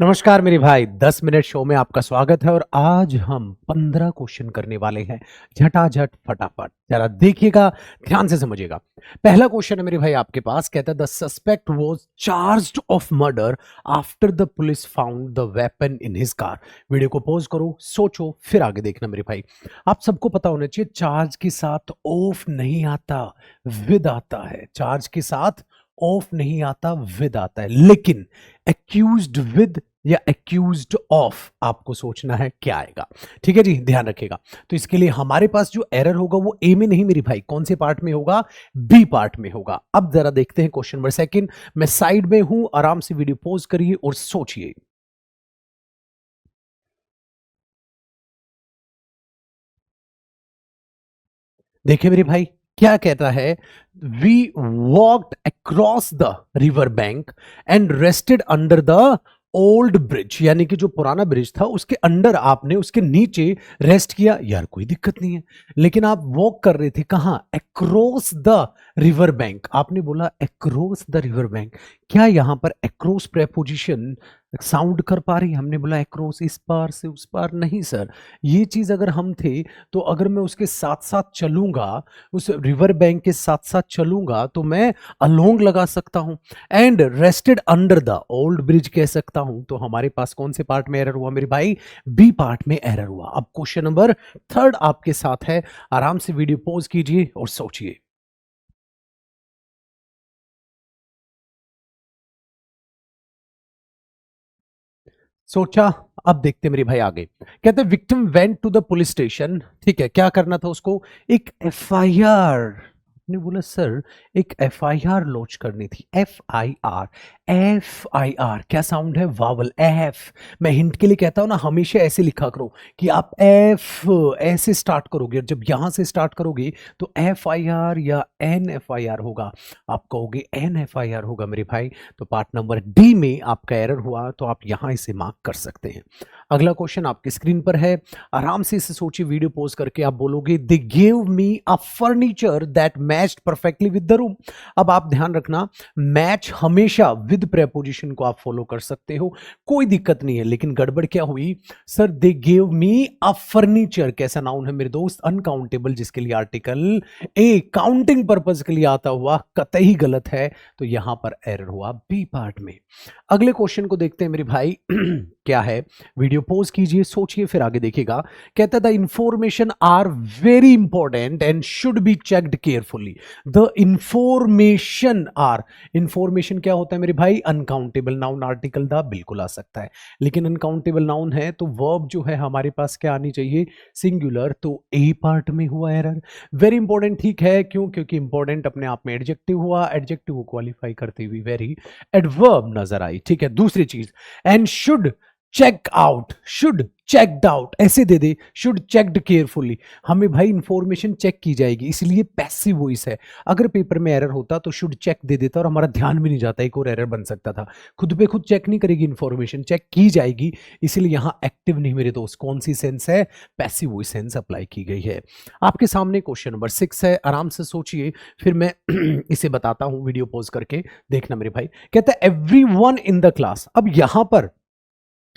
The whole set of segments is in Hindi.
नमस्कार मेरे भाई, 10 मिनट शो में आपका स्वागत है और आज हम 15 क्वेश्चन करने वाले हैं झटाझट फटाफट। जरा देखिएगा, ध्यान से समझिएगा। पहला क्वेश्चन है मेरे भाई आपके पास, कहता है the suspect was charged of murder after the police found the weapon in his car. Video को पॉज करो, सोचो, फिर आगे देखना मेरे भाई। आप सबको पता होना चाहिए चार्ज के साथ ऑफ नहीं आता, विद आता है। चार्ज के साथ ऑफ नहीं आता, विद आता है। लेकिन एक्यूज्ड विद या एक्यूज्ड ऑफ आपको सोचना है क्या आएगा। ठीक है जी, ध्यान रखिएगा। तो इसके लिए हमारे पास जो एरर होगा वो ए में नहीं मेरी भाई, कौन से पार्ट में होगा? बी पार्ट में होगा। अब जरा देखते हैं क्वेश्चन नंबर सेकंड। मैं साइड में हूं, आराम से वीडियो पॉज करिए और सोचिए। देखिए मेरे भाई, क्या कहता है? We walked across the river bank and rested under the old bridge. यानी कि जो पुराना ब्रिज था उसके अंडर आपने, उसके नीचे रेस्ट किया। यार कोई दिक्कत नहीं है, लेकिन आप वॉक कर रहे थे कहां? Across the river bank. आपने बोला अक्रॉस द रिवर बैंक। क्या यहां पर अक्रॉस प्रेपोजिशन साउंड कर पा रही? हमने बोला अक्रॉस, इस पार से उस पार नहीं सर। ये चीज अगर हम थे तो अगर मैं उसके साथ साथ चलूंगा, उस रिवर बैंक के साथ साथ चलूंगा, तो मैं अलोंग लगा सकता हूं। And rested under the old bridge कह सकता हूं। तो हमारे पास कौन से पार्ट में एरर हुआ मेरे भाई? बी पार्ट में एरर हुआ। अब क्वेश्चन नंबर थर्ड आपके साथ है, आराम से वीडियो पॉज कीजिए और सोचिए। सोचा? अब देखते हैं मेरे भाई आगे। कहते हैं victim went to the police station. ठीक है, क्या करना था उसको? एक एफआईआर। ने बोला सर एक एफआईआर लॉन्च करनी थी। एफआईआर, एफआईआर क्या साउंड है? Vowel, F. मैं हिंट के लिए कहता हूं ना, हमेशा ऐसे लिखा करो कि आप एफ ऐसे स्टार्ट करोगे, और जब यहां से स्टार्ट करोगे तो एफआईआर या एन एफआईआर होगा। आप कहोगे एन एफआईआर होगा मेरे भाई। तो पार्ट नंबर डी में आपका एरर हुआ, तो आप यहां इसे मार्क कर सकते हैं। अगला क्वेश्चन आपकी स्क्रीन पर है, आराम से इसे सोचिए। वीडियो पॉज करके आप बोलोगे they give me a furniture that matched perfectly with the room. अब आप ध्यान रखना, मैच हमेशा विद प्रेपोजिशन को आप फॉलो कर सकते हो, कोई दिक्कत नहीं है। लेकिन गड़बड़ क्या हुई? Sir they give me a furniture कैसा नाउन है मेरे दोस्त? अनकाउंटेबल, जिसके लिए आर्टिकल ए काउंटिंग पर्पज के लिए आता हुआ कतई गलत है। तो यहां पर एरर हुआ बी पार्ट में। अगले क्वेश्चन को देखते हैं मेरे भाई। क्या है? वीडियो पॉज कीजिए, सोचिए, फिर आगे देखिएगा। कहता है the information are very important and should be checked carefully. The information are, information क्या होता है मेरे भाई? अनकाउंटेबल नाउन, आर्टिकल द बिल्कुल आ सकता है, लेकिन अनकाउंटेबल नाउन है तो वर्ब जो है हमारे पास क्या आनी चाहिए? सिंगुलर। तो ए पार्ट में हुआ एरर। वेरी इंपॉर्टेंट, ठीक है, क्यों? क्योंकि इंपॉर्टेंट अपने आप में एडजेक्टिव हुआ, एडजेक्टिव को क्वालिफाई करती हुई वेरी एडवर्ब नजर आई। ठीक है, दूसरी चीज, and should check out, should checked out ऐसे दे दे, शुड चेक्ड केयरफुली। हमें भाई इंफॉर्मेशन चेक की जाएगी, इसलिए पैसिव वॉइस है। अगर पेपर में एरर होता तो शुड चेक दे देता और हमारा ध्यान भी नहीं जाता, एक और एरर बन सकता था। खुद पे खुद चेक नहीं करेगी इंफॉर्मेशन, चेक की जाएगी, इसलिए यहां एक्टिव नहीं मेरे दोस्त। कौन सी सेंस है? पैसिव वॉइस सेंस अप्लाई की गई है। आपके सामने क्वेश्चन नंबर 6 है, आराम से सोचिए, फिर मैं इसे बताता हूं। वीडियो पॉज करके देखना मेरे भाई। कहता है एवरीवन इन द क्लास। अब यहां पर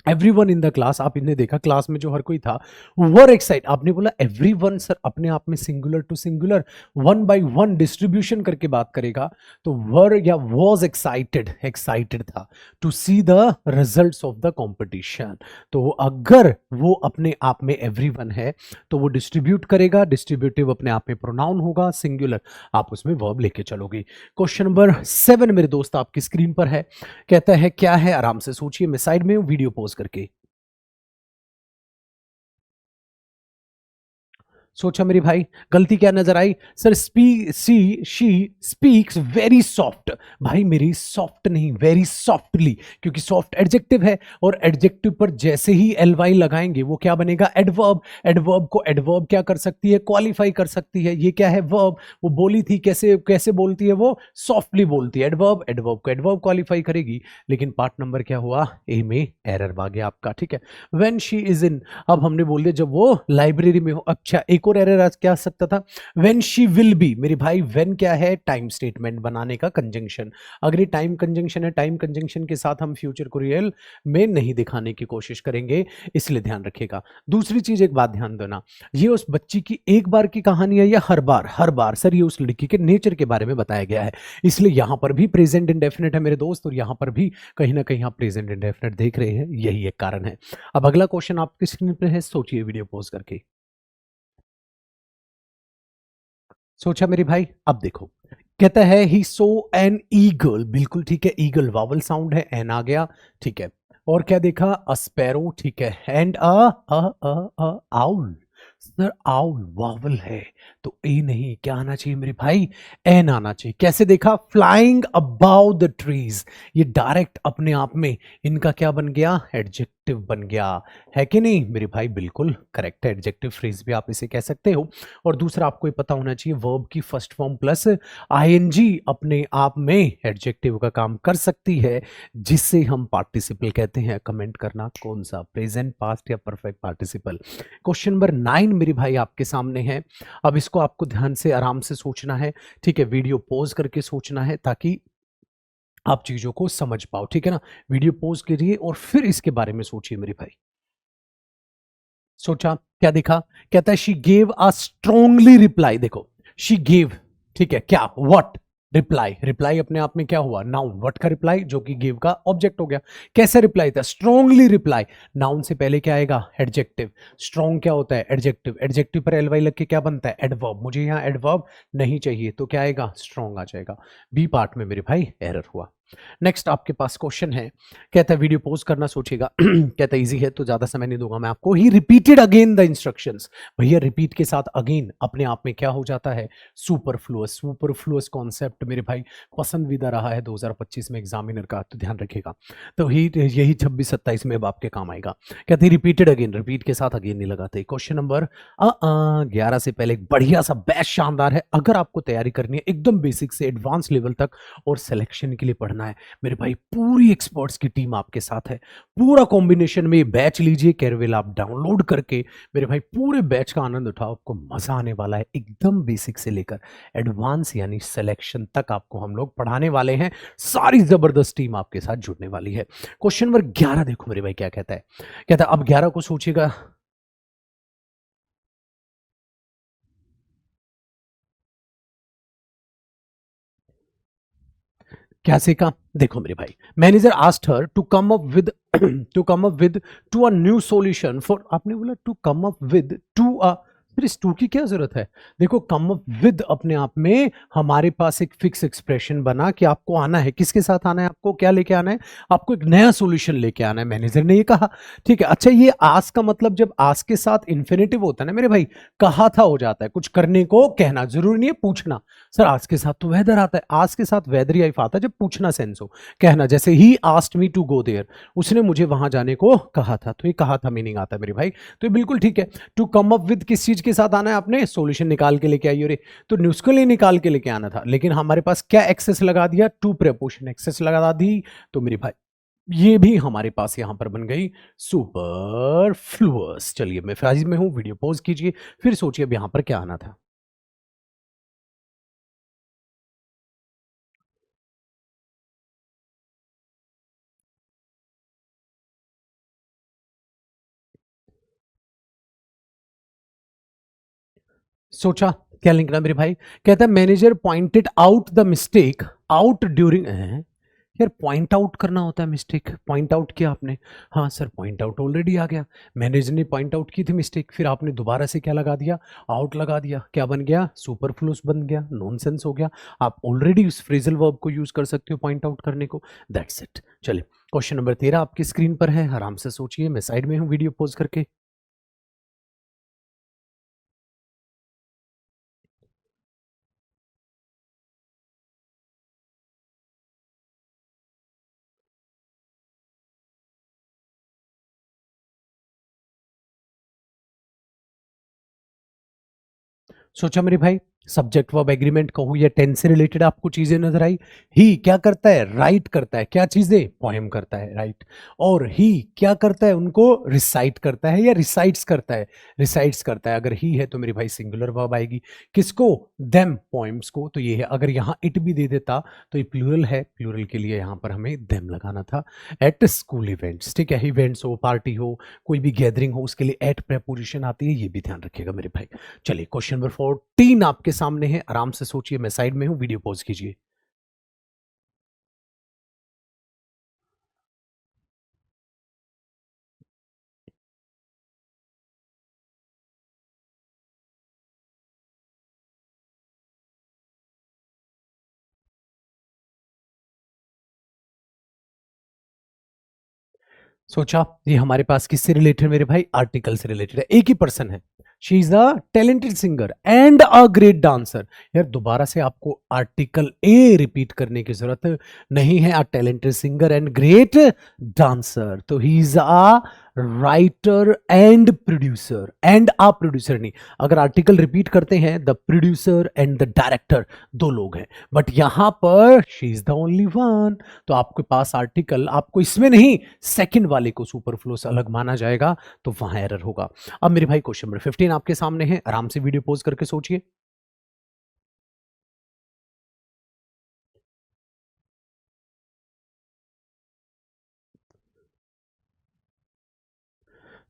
एवरीवन इन द क्लास, आप इन्हें देखा, क्लास में जो हर कोई था, वर एक्साइट। आपने बोला एवरीवन सर अपने आप में singular to singular, one by one distribution करके बात करेगा, तो वर या वॉज एक्साइटेड, एक्साइटेड था to see the results of the competition. तो अगर वो अपने आप में एवरीवन है तो वो डिस्ट्रीब्यूट करेगा, डिस्ट्रीब्यूटिव अपने आप में प्रोनाउन होगा, सिंगुलर, आप उसमें वर्ब लेके चलोगे। क्वेश्चन नंबर 7 मेरे दोस्त आपकी स्क्रीन पर है। कहता है क्या है? आराम से सोचिए, मैं साइड में हूं, वीडियो पॉज करके सोचा मेरी भाई। गलती क्या नजर आई? Sir see she speaks very soft. भाई मेरी सॉफ्ट नहीं, वेरी सॉफ्टली, क्योंकि सॉफ्ट एडजेक्टिव है, और एडजेक्टिव पर जैसे ही एल वाई लगाएंगे वो क्या बनेगा? एडवर्ब। एडवर्ब को एडवर्ब क्या कर सकती है? क्वालिफाई कर सकती है। ये क्या है? वर्ब। वो बोली थी, कैसे कैसे बोलती है वो? सॉफ्टली बोलती है। एडवर्ब, एडवर्ब को एडवर्ब क्वालिफाई करेगी। लेकिन पार्ट नंबर क्या हुआ? ए में एरर आ गया आपका। ठीक है, व्हेन शी इज इन। अब हमने बोल दिया जब वो लाइब्रेरी में हो। अच्छा, एक एक और एरर आज क्या आ सकता था, व्हेन शी विल बी। मेरे भाई व्हेन क्या है, टाइम स्टेटमेंट बनाने का कंजंक्शन। अगर ये टाइम कंजंक्शन है, टाइम कंजंक्शन के साथ हम फ्यूचर को रियल में नहीं दिखाने की कोशिश करेंगे, इसलिए ध्यान रखिएगा। दूसरी चीज, एक बात ध्यान देना, ये उस बच्ची की एक बार की कहानी है या हर बार? हर बार सर, ये उस लड़की के नेचर के बारे में बताया गया है, इसलिए यहां पर भी प्रेजेंट इंडेफिनिट है मेरे दोस्त, और यहां पर भी कहीं ना कहीं आप प्रेजेंट इंडेफिनिट देख रहे हैं, यही एक कारण है। अब अगला क्वेश्चन आपकी स्क्रीन पे है, सोचिए वीडियो पॉज करके। सोचा मेरे भाई? अब देखो, कहता है ही सो एन ईगल, बिल्कुल ठीक है, ईगल वावल साउंड है, एन आ गया, ठीक है। और क्या देखा, अस्पैरो, ठीक है, and owl. Sir owl vowel है, तो ए नहीं, क्या आना चाहिए मेरे भाई, एन आना चाहिए। कैसे देखा, फ्लाइंग अबाउ द ट्रीज, ये डायरेक्ट अपने आप में इनका क्या बन गया, एडजेक्टिव बन गया, है कि नहीं मेरे भाई? बिल्कुल करेक्ट है, एडजेक्टिव फ्रेज भी आप इसे कह सकते हो। और दूसरा आपको ये पता होना चाहिए, वर्ब की फर्स्ट फॉर्म प्लस आईएनजी अपने आप में एडजेक्टिव का काम कर सकती है, जिससे हम पार्टिसिपल कहते हैं। कमेंट करना कौन सा, प्रेजेंट, पास्ट या परफेक्ट पार्टिसिपल। क्वेश्चन नंबर 9 मेरे भाई आपके सामने है। अब इसको आपको ध्यान से आराम से सोचना है, ठीक है, वीडियो पॉज करके सोचना है ताकि आप चीजों को समझ पाओ, ठीक है ना। वीडियो पॉज करिए और फिर इसके बारे में सोचिए मेरे भाई। सोचा, क्या देखा, कहता है she gave a strongly reply. देखो, शी गेव, ठीक है, क्या, व्हाट, रिप्लाई। रिप्लाई अपने आप में क्या हुआ, नाउन, व्हाट का रिप्लाई, जो कि गिव का ऑब्जेक्ट हो गया। कैसे रिप्लाई था, स्ट्रांगली रिप्लाई, नाउन से पहले क्या आएगा, एडजेक्टिव। स्ट्रॉन्ग क्या होता है, एडजेक्टिव, एडजेक्टिव पर एलवाई लग के क्या बनता है, एडवर्ब। मुझे यहाँ एडवर्ब नहीं चाहिए, तो क्या आएगा, स्ट्रॉन्ग आ जाएगा। बी पार्ट में मेरे भाई एरर हुआ। नेक्स्ट आपके पास क्वेश्चन है, कहता है वीडियो पोस्ट करना सोचेगा कहता है इजी है तो ज्यादा समय नहीं दूंगा मैं आपको। ही रिपीटेड अगेन द इंस्ट्रक्शंस। भैया रिपीट के साथ अगेन अपने आप में क्या हो जाता है, सुपरफ्लुअस। सुपरफ्लुअस कॉन्सेप्ट मेरे भाई पसंदीदा रहा है 2025 में एग्जामिनर का, तो ध्यान रखिएगा। तो ही यही 26-27 में अब आपके काम आएगा। कहते रिपीटेड अगेन, रिपीट के साथ अगेन नहीं लगाते। क्वेश्चन नंबर 11 से पहले एक बढ़िया सा बैच शानदार है, अगर आपको तैयारी करनी है एकदम बेसिक से एडवांस लेवल तक और सिलेक्शन के लिए पढ़ना है मेरे भाई, पूरी एक्सपर्ट्स की टीम आपके साथ है। पूरा कॉम्बिनेशन में ये बैच लीजिए, कैरवेल आप डाउनलोड करके मेरे भाई पूरे बैच का आनंद उठाओ, आपको मजा आने वाला है। एकदम बेसिक से लेकर एडवांस यानी सिलेक्शन तक आपको हम लोग पढ़ाने वाले हैं। सारी जबरदस्त टीम आपके साथ जुड़ने वाली है। क्वेश्चन नंबर 11 देखो मेरे भाई क्या कहता है, कहता है अब 11 को सोचिएगा। क्या सीखा, देखो मेरे भाई, manager asked her to come up with to come up with to a new solution for, आपने बोला to come up with to a, फिर इस टू की क्या जरूरत है। देखो कम अप विद अपने आप में हमारे पास एक फिक्स एक्सप्रेशन बना कि आपको आना है, किसके साथ आना है, आपको क्या लेके आना है, आपको एक नया सॉल्यूशन लेके आना है, मैनेजर ने ये कहा। ठीक है, अच्छा ये आस का मतलब, जब आस के साथ इन्फिनेटिव होता है ना मेरे भाई, कहा था हो जाता है, कुछ करने को कहना, जरूरी नहीं है पूछना। सर आज के साथ तो वेदर आता है, आज के साथ वेदर या इफ आता है जब पूछना सेंस हो, कहना, जैसे ही asked me to go there, उसने मुझे वहां जाने को कहा था, तो ये कहा था मीनिंग आता है मेरे भाई, तो ये बिल्कुल ठीक है। टू कम अप विद किस चीज के साथ आना है, आपने सॉल्यूशन निकाल के लेके आई, रे तो न्यूज़ लिए निकाल के लेके आना था, लेकिन हमारे पास क्या एक्सेस लगा दिया, टू प्रेपोजिशन एक्सेस लगा दी, तो मेरे भाई ये भी हमारे पास यहां पर बन गई सुपरफ्लुअस। चलिए मैं फ्राइज में हूं, वीडियो पॉज कीजिए, फिर सोचिए अब यहां पर क्या आना था। सोचा, क्या लिखना मेरे भाई, कहता है manager pointed out the mistake out during, यार पॉइंट आउट करना होता है मिस्टेक, पॉइंट आउट किया आपने, हाँ सर पॉइंट आउट ऑलरेडी आ गया, मैनेजर ने पॉइंट आउट की थी मिस्टेक, फिर आपने दोबारा से क्या लगा दिया, आउट लगा दिया, क्या बन गया, सुपरफ्लूस बन गया, नॉनसेंस हो गया। आप ऑलरेडी उस फ्रेजल वर्ब को यूज कर सकते हो पॉइंट आउट करने को, दैट्स इट। चलिए क्वेश्चन नंबर 13 आपकी स्क्रीन पर है, आराम से सोचिए, मैं साइड में हूँ वीडियो पॉज करके। सोचा मेरे भाई, सब्जेक्ट वर्ब एग्रीमेंट कहूँ या टेंस से रिलेटेड आपको चीजें नजर आई। ही क्या करता है, राइट करता है, क्या चीजें, पोएम करता है, राइट। और ही क्या करता है, उनको रिसाइट करता है या रिसाइट्स करता है, रिसाइट्स करता है। अगर ही है तो मेरी भाई सिंगुलर वर्ब आएगी, किसको, देम, पोएम्स को। तो ये है, अगर यहाँ इट भी दे देता तो ये प्लूरल है, प्लूरल के लिए यहाँ पर हमें देम लगाना था। एट स्कूल इवेंट्स, ठीक है, इवेंट्स हो, पार्टी हो, कोई भी गैदरिंग हो, उसके लिए एट प्रेपोजिशन आती है, ये भी ध्यान रखिएगा मेरे भाई। चलिए क्वेश्चन नंबर 14 आपके सामने है, आराम से सोचिए, मैं साइड में हूं, वीडियो पॉज कीजिए। सोचा ये हमारे पास किससे रिलेटेड मेरे भाई, आर्टिकल से रिलेटेड है, एक ही पर्सन है। She is a talented singer and a great dancer. यार दोबारा से आपको आर्टिकल ए रिपीट करने की जरूरत नहीं है, a talented singer and great dancer. तो he is a writer and producer, and a producer नहीं, अगर आर्टिकल रिपीट करते हैं the producer and the director, दो लोग हैं, बट यहां पर she is the only one. तो आपके पास आर्टिकल, आपको इसमें नहीं, सेकंड वाले को सुपरफ्लो से अलग माना जाएगा, तो वहां एरर होगा। अब मेरे भाई क्वेश्चन नंबर 15 आपके सामने है, आराम से वीडियो पॉज करके सोचिए।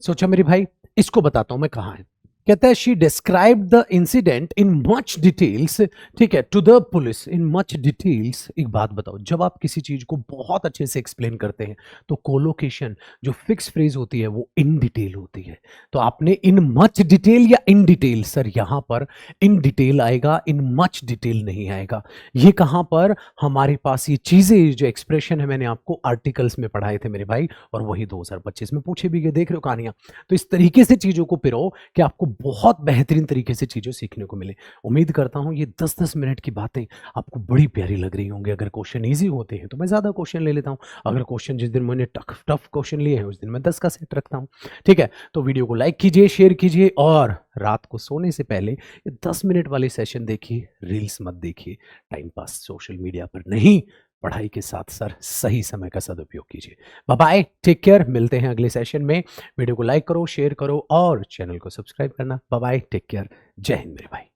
सोचा मेरे भाई, इसको बताता हूं मैं कहां है। कहता है she describe the incident in much details, ठीक है, to the police in much details. एक बात बताओ, जब आप किसी चीज को बहुत अच्छे से एक्सप्लेन करते हैं तो कोलोकेशन जो फिक्स फ्रेज होती है वो इन डिटेल होती है। तो आपने इन मच डिटेल या इन डिटेल, सर यहां पर इन डिटेल आएगा, इन मच डिटेल नहीं आएगा। ये कहां पर हमारे पास ये चीजें, जो एक्सप्रेशन है मैंने आपको आर्टिकल्स में पढ़ाए थे मेरे भाई, और वही 2025 में पूछे भी गए, देख रहे हो कहानियां। तो इस तरीके से चीजों को पिरो कि आपको बहुत बेहतरीन तरीके से चीजें सीखने को मिले। उम्मीद करता हूं ये 10-10 मिनट की बातें आपको बड़ी प्यारी लग रही होंगी। अगर क्वेश्चन इजी होते हैं तो मैं ज्यादा क्वेश्चन ले लेता हूं, अगर क्वेश्चन जिस दिन मैंने टफ टफ क्वेश्चन लिए हैं उस दिन मैं 10 का सेट रखता हूं। ठीक है, तो वीडियो को लाइक कीजिए, शेयर कीजिए, और रात को सोने से पहले ये 10 मिनट वाले सेशन देखिए, रील्स मत देखिए, टाइम पास सोशल मीडिया पर नहीं, पढ़ाई के साथ सर सही समय का सदुपयोग कीजिए। बाय बाय, टेक केयर, मिलते हैं अगले सेशन में। वीडियो को लाइक करो, शेयर करो, और चैनल को सब्सक्राइब करना। बाय बाय, टेक केयर, जय हिंद मेरे भाई।